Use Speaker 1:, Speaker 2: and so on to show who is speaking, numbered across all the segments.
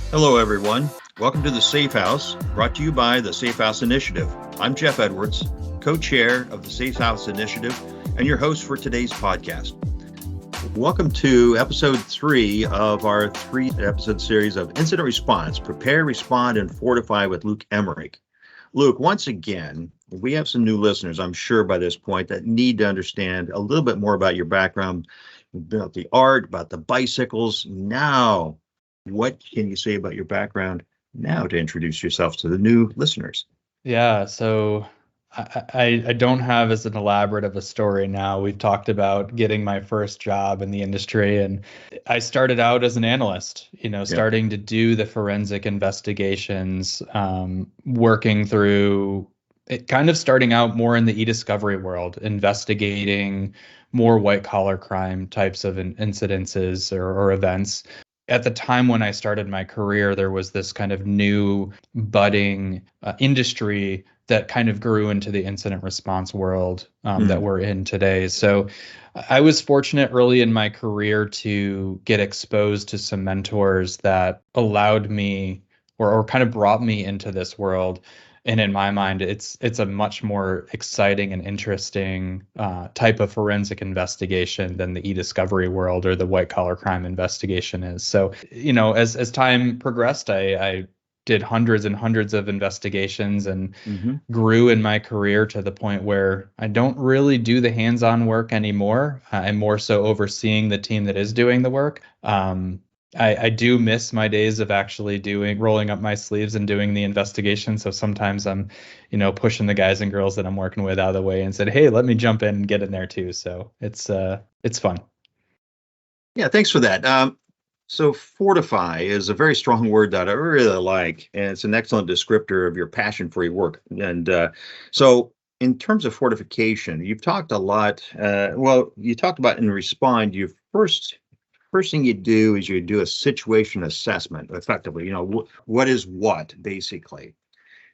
Speaker 1: Hello, everyone. Welcome to the Safe House, brought to you by the SafeHouse Initiative. I'm Jeff Edwards, co-chair of the SafeHouse Initiative, and your host for today's podcast. Welcome to episode 3 of our 3-episode series of Incident Response, Prepare, Respond, and Fortify with Luke Emrich. Luke, once again, we have some new listeners, I'm sure by this point, that need to understand a little bit more about your background, about the art, about the bicycles. Now, what can you say about your background now to introduce yourself to the new listeners?
Speaker 2: Yeah, so I don't have as an elaborate of a story now. We've talked about getting my first job in the industry, and I started out as an analyst,
Speaker 1: Yeah.
Speaker 2: starting to do the forensic investigations, working through it, kind of starting out more in the e-discovery world, investigating more white collar crime types of incidences or events. At the time when I started my career, there was this kind of new budding industry that kind of grew into the incident response world that we're in today. So I was fortunate early in my career to get exposed to some mentors that allowed me or kind of brought me into this world. And in my mind, it's a much more exciting and interesting type of forensic investigation than the e-discovery world or the white collar crime investigation is. So, as time progressed, I did hundreds and hundreds of investigations and grew in my career to the point where I don't really do the hands-on work anymore. I'm more so overseeing the team that is doing the work. I do miss my days of actually rolling up my sleeves and doing the investigation. So sometimes I'm, pushing the guys and girls that I'm working with out of the way and said, "Hey, let me jump in and get in there too." So it's fun.
Speaker 1: Yeah, thanks for that. So fortify is a very strong word that I really like, and it's an excellent descriptor of your passion for your work. And so in terms of fortification, you've talked a lot. You talked about in Respond, you first thing you do is you do a situation assessment effectively, what is what basically.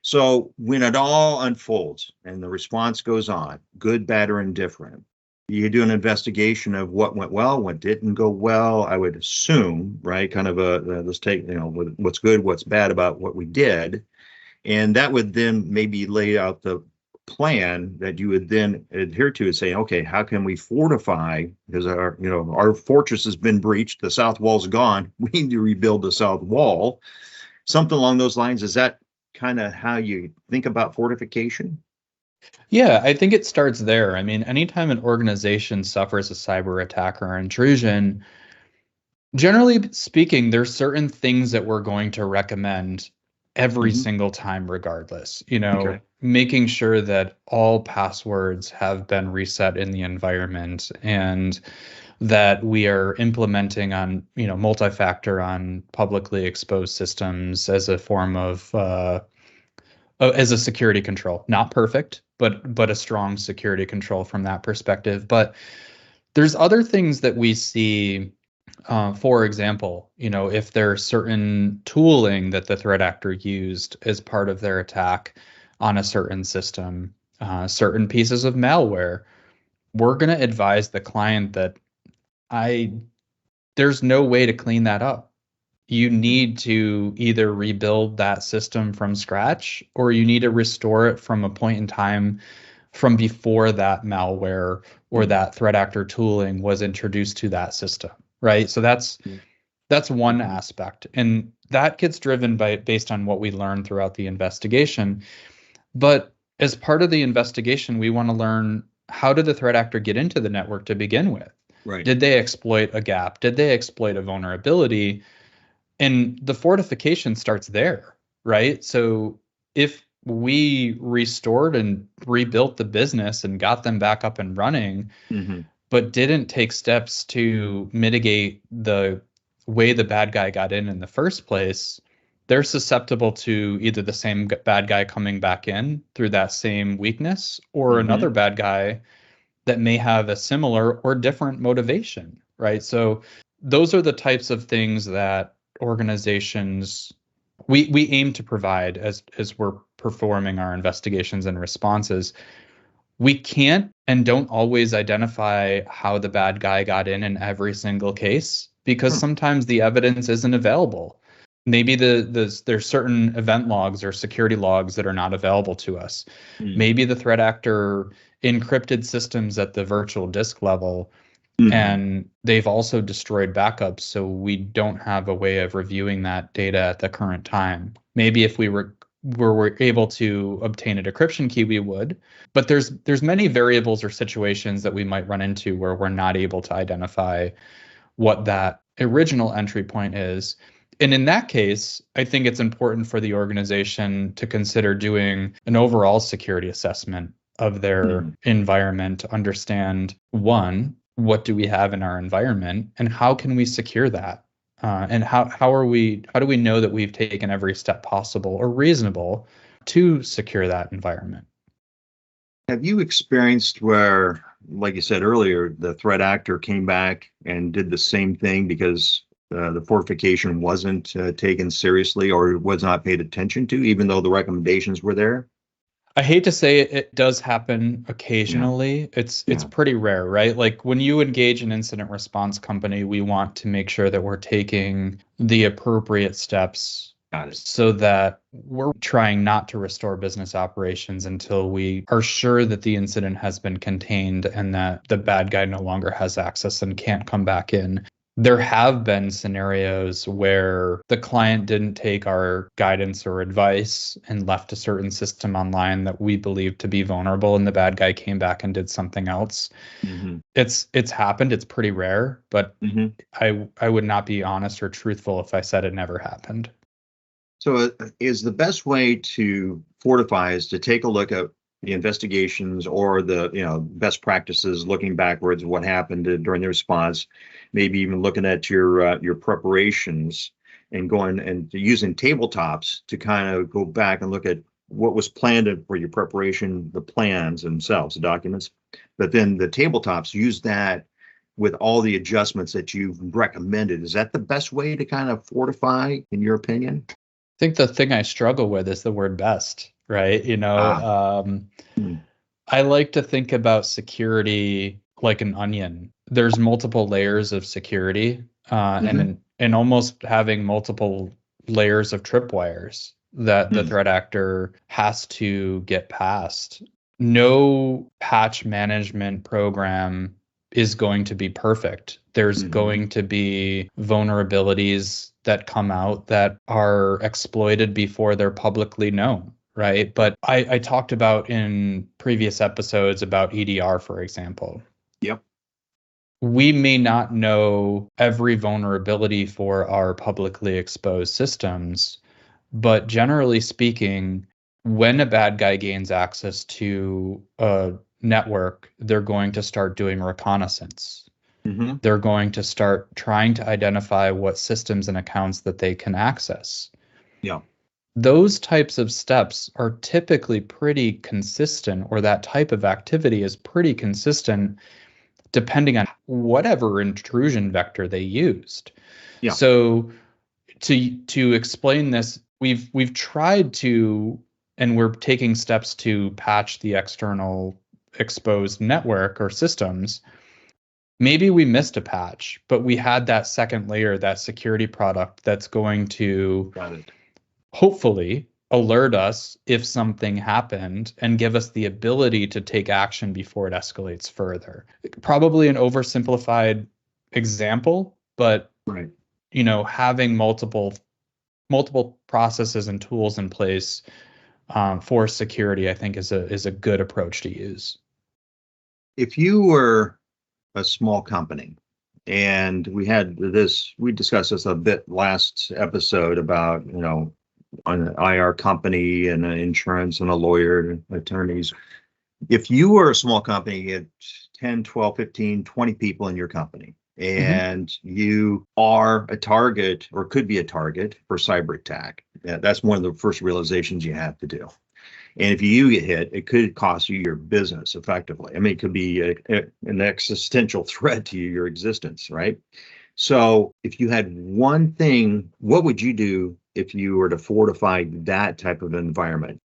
Speaker 1: So when it all unfolds and the response goes on, good, bad, or indifferent, you do an investigation of what went well, what didn't go well. I would assume, right? Kind of let's take, what's good, what's bad about what we did. And that would then maybe lay out the plan that you would then adhere to and say, okay, how can we fortify? Because our fortress has been breached, the south wall's gone. We need to rebuild the south wall. Something along those lines. Is that kind of how you think about fortification?
Speaker 2: Yeah, I think it starts there. I mean, anytime an organization suffers a cyber attack or intrusion, generally speaking, there's certain things that we're going to recommend every
Speaker 1: Mm-hmm.
Speaker 2: single time, regardless.
Speaker 1: Okay.
Speaker 2: Making sure that all passwords have been reset in the environment and that we are implementing on, multi-factor on publicly exposed systems as a form of as a security control. Not perfect, but a strong security control from that perspective. But there's other things that we see. For example, if there's certain tooling that the threat actor used as part of their attack on a certain system, certain pieces of malware, we're going to advise the client that I there's no way to clean that up. You need to either rebuild that system from scratch or you need to restore it from a point in time from before that malware or that threat actor tooling was introduced to that system, right? So that's one
Speaker 1: Mm-hmm.
Speaker 2: aspect, and that gets driven based on what we learn throughout the investigation. But as part of the investigation, we want to learn, how did the threat actor get into the network to begin with?
Speaker 1: Right.
Speaker 2: Did they exploit a gap? Did they exploit a vulnerability? And the fortification starts there, right? So if we restored and rebuilt the business and got them back up and running,
Speaker 1: Mm-hmm.
Speaker 2: but didn't take steps to mitigate the way the bad guy got in the first place, they're susceptible to either the same bad guy coming back in through that same weakness or
Speaker 1: Mm-hmm.
Speaker 2: another bad guy that may have a similar or different motivation, right? So those are the types of things that organizations we aim to provide as we're performing our investigations and responses. We can't and don't always identify how the bad guy got in every single case because
Speaker 1: Hmm.
Speaker 2: sometimes the evidence isn't available. Maybe there's certain event logs or security logs that are not available to us. Maybe the threat actor encrypted systems at the virtual disk level, and they've also destroyed backups, so we don't have a way of reviewing that data at the current time. Maybe if we were able to obtain a decryption key, we would. But there's many variables or situations that we might run into where we're not able to identify what that original entry point is. And in that case, I think it's important for the organization to consider doing an overall security assessment of their environment to understand, one, what do we have in our environment and how can we secure that? And how do we know that we've taken every step possible or reasonable to secure that environment?
Speaker 1: Have you experienced where, like you said earlier, the threat actor came back and did the same thing because the fortification wasn't taken seriously or was not paid attention to, even though the recommendations were there?
Speaker 2: I hate to say it does happen occasionally. It's pretty rare, right? Like when you engage an incident response company, we want to make sure that we're taking the appropriate steps so that we're trying not to restore business operations until we are sure that the incident has been contained and that the bad guy no longer has access and can't come back in. There have been scenarios where the client didn't take our guidance or advice and left a certain system online that we believed to be vulnerable, and the bad guy came back and did something else. It's happened. It's pretty rare, but I would not be honest or truthful if I said it never happened.
Speaker 1: So is the best way to fortify is to take a look at the investigations or the best practices, looking backwards, what happened during the response, maybe even looking at your preparations and going and using tabletops to kind of go back and look at what was planned for your preparation, the plans themselves, the documents, but then the tabletops, use that with all the adjustments that you've recommended. Is that the best way to kind of fortify, in your opinion?
Speaker 2: I think the thing I struggle with is the word best, right? I like to think about security like an onion. There's multiple layers of security, and almost having multiple layers of tripwires that the threat actor has to get past. No patch management program is going to be perfect. There's going to be vulnerabilities that come out that are exploited before they're publicly known, right? But I talked about in previous episodes about EDR, for example.
Speaker 1: Yep.
Speaker 2: We may not know every vulnerability for our publicly exposed systems, but generally speaking, when a bad guy gains access to a network, they're going to start doing reconnaissance. They're going to start trying to identify what systems and accounts that they can access.
Speaker 1: Yeah.
Speaker 2: Those types of steps are typically pretty consistent, or that type of activity is pretty consistent depending on whatever intrusion vector they used. Yeah. So to explain this, we've tried to, and we're taking steps to patch the external exposed network or systems. Maybe we missed a patch, but we had that second layer, that security product that's going to hopefully alert us if something happened and give us the ability to take action before it escalates further. Probably an oversimplified example, but having multiple processes and tools in place for security, I think is a good approach to use.
Speaker 1: If you were a small company, and we discussed this a bit last episode about, an IR company and an insurance and a lawyer and attorneys. If you were a small company, you had 10, 12, 15, 20 people in your company, and you are a target or could be a target for cyber attack. That's one of the first realizations you have to do. And if you get hit, it could cost you your business effectively. I mean, it could be an existential threat to your existence, right? So if you had one thing, what would you do if you were to fortify that type of environment?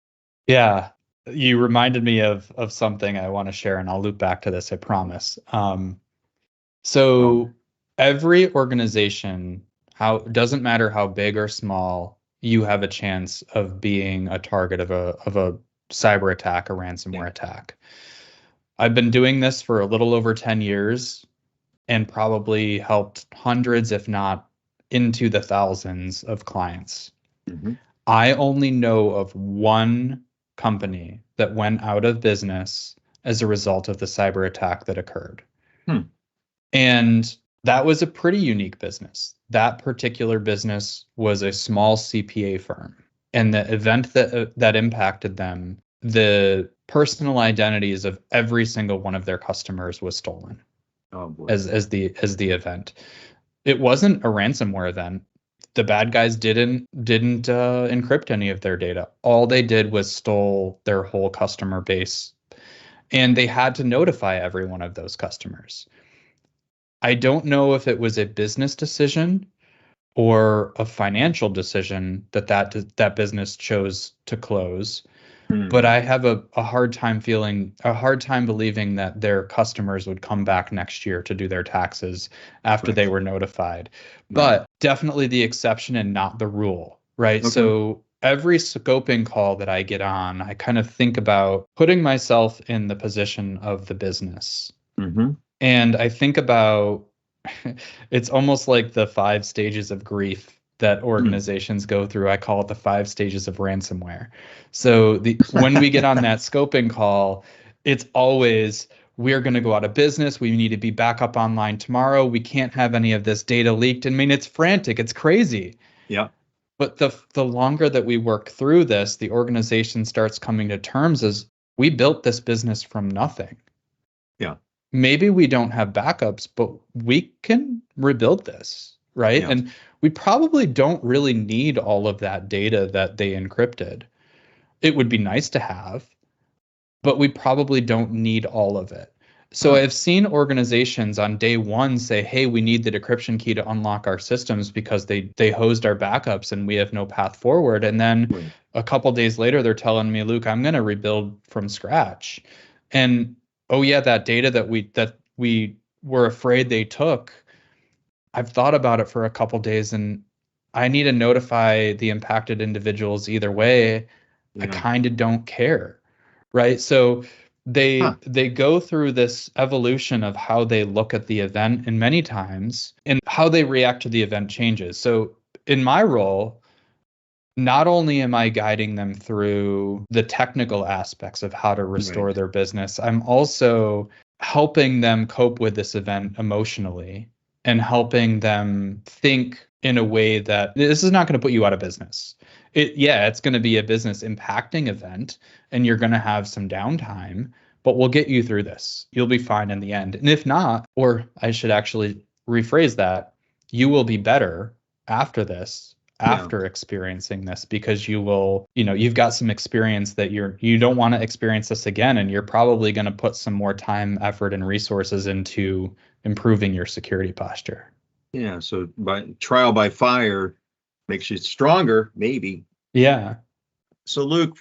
Speaker 2: Yeah, you reminded me of something I want to share, and I'll loop back to this, I promise. So every organization How doesn't matter how big or small, you have a chance of being a target of a cyber attack, a
Speaker 1: Yeah.
Speaker 2: ransomware attack. I've been doing this for a little over 10 years and probably helped hundreds, if not into the thousands of clients.
Speaker 1: Mm-hmm.
Speaker 2: I only know of one company that went out of business as a result of the cyber attack that occurred.
Speaker 1: Hmm.
Speaker 2: And that was a pretty unique business. That particular business was a small CPA firm. And the event that impacted them, the personal identities of every single one of their customers was stolen
Speaker 1: Oh boy.
Speaker 2: as the event. It wasn't a ransomware event. The bad guys didn't encrypt any of their data. All they did was stole their whole customer base, and they had to notify every one of those customers. I don't know if it was a business decision or a financial decision that business chose to close. But
Speaker 1: Hmm.
Speaker 2: I have a hard time believing that their customers would come back next year to do their taxes after
Speaker 1: Right.
Speaker 2: they were notified.
Speaker 1: Right.
Speaker 2: But definitely the exception and not the rule, right?
Speaker 1: Okay.
Speaker 2: So every scoping call that I get on, I kind of think about putting myself in the position of the business.
Speaker 1: Mm-hmm.
Speaker 2: And I think about it's almost like the 5 stages of grief that
Speaker 1: Hmm.
Speaker 2: organizations go through. I call it the 5 stages of ransomware. So when we get on that scoping call, it's always we're going to go out of business. We need to be back up online tomorrow. We can't have any of this data leaked. I mean, it's frantic. It's crazy.
Speaker 1: Yeah.
Speaker 2: But the longer that we work through this, the organization starts coming to terms as we built this business from nothing.
Speaker 1: Yeah.
Speaker 2: Maybe we don't have backups, but we can rebuild this, right?
Speaker 1: Yeah.
Speaker 2: And we probably don't really need all of that data that they encrypted. It would be nice to have, but we probably don't need all of it. So
Speaker 1: Huh.
Speaker 2: I've seen organizations on day one say, hey, we need the decryption key to unlock our systems because they hosed our backups and we have no path forward. And then
Speaker 1: Right.
Speaker 2: a couple days later, they're telling me, Luke, I'm going to rebuild from scratch. And oh yeah, that data that we were afraid they took, I've thought about it for a couple days and I need to notify the impacted individuals either way. I
Speaker 1: Yeah.
Speaker 2: kind of don't care, right? So
Speaker 1: Huh.
Speaker 2: they go through this evolution of how they look at the event, and many times and how they react to the event changes. So in my role, not only am I guiding them through the technical aspects of how to
Speaker 1: Right.
Speaker 2: restore their business, I'm also helping them cope with this event emotionally and helping them think in a way that this is not going to put you out of business. It's going to be a business impacting event and you're going to have some downtime, but we'll get you through this. You'll be fine in the end. And if not, or I should actually rephrase that, you will be better after this,
Speaker 1: Yeah.
Speaker 2: after experiencing this, because you've got some experience that you don't want to experience this again, and you're probably going to put some more time, effort, and resources into improving your security posture.
Speaker 1: Yeah. So by trial by fire makes you stronger, maybe.
Speaker 2: Yeah.
Speaker 1: So Luke,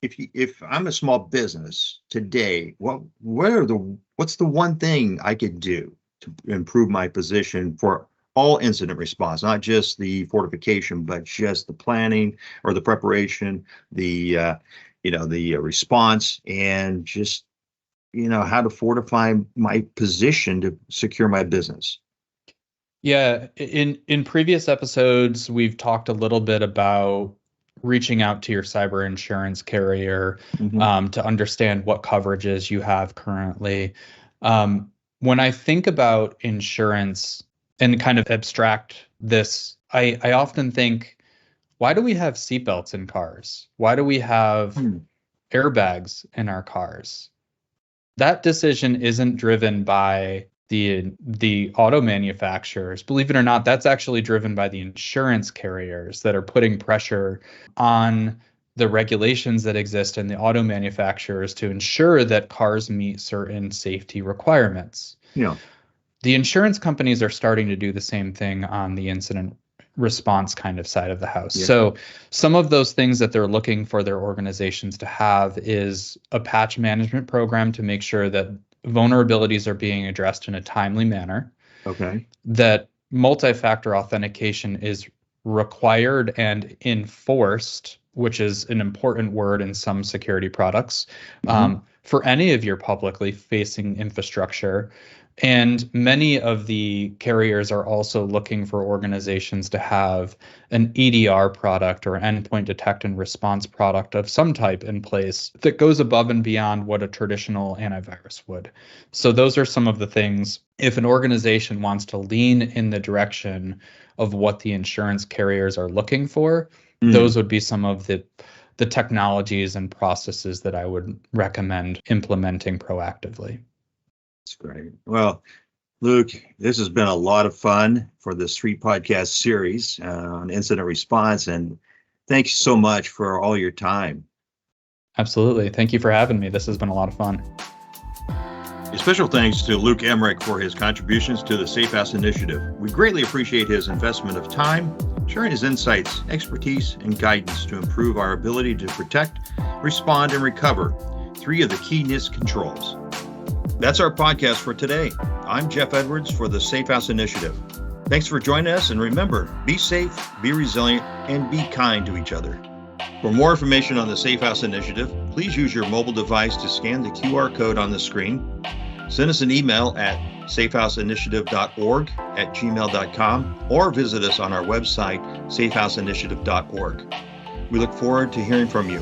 Speaker 1: if I'm a small business today, what's the one thing I could do to improve my position for all incident response, not just the fortification, but just the planning or the preparation, the response, and just how to fortify my position to secure my business.
Speaker 2: Yeah, in previous episodes, we've talked a little bit about reaching out to your cyber insurance carrier
Speaker 1: Hmm.
Speaker 2: to understand what coverages you have currently. When I think about insurance and kind of abstract this, I often think, why do we have seatbelts in cars? Why do we have
Speaker 1: Hmm.
Speaker 2: airbags in our cars? That decision isn't driven by the auto manufacturers. Believe it or not, that's actually driven by the insurance carriers that are putting pressure on the regulations that exist in the auto manufacturers to ensure that cars meet certain safety requirements.
Speaker 1: Yeah.
Speaker 2: The insurance companies are starting to do the same thing on the incident response kind of side of the house.
Speaker 1: Yeah.
Speaker 2: So some of those things that they're looking for their organizations to have is a patch management program to make sure that vulnerabilities are being addressed in a timely manner,
Speaker 1: Okay.
Speaker 2: that multi-factor authentication is required and enforced, which is an important word in some security products, for any of your publicly facing infrastructure. And many of the carriers are also looking for organizations to have an EDR product or endpoint detect and response product of some type in place that goes above and beyond what a traditional antivirus would. So those are some of the things. If an organization wants to lean in the direction of what the insurance carriers are looking for, those would be some of the technologies and processes that I would recommend implementing proactively.
Speaker 1: That's great. Well, Luke, this has been a lot of fun for this 3-podcast series on incident response, and thanks so much for all your time.
Speaker 2: Absolutely. Thank you for having me. This has been a lot of fun.
Speaker 1: A special thanks to Luke Emrich for his contributions to the SafeHouse Initiative. We greatly appreciate his investment of time, sharing his insights, expertise, and guidance to improve our ability to protect, respond, and recover 3 of the key NIST controls. That's our podcast for today. I'm Jeff Edwards for the SafeHouse Initiative. Thanks for joining us, and remember, be safe, be resilient, and be kind to each other. For more information on the SafeHouse Initiative, please use your mobile device to scan the QR code on the screen. Send us an email at safehouseinitiative.org@gmail.com or visit us on our website, safehouseinitiative.org. We look forward to hearing from you.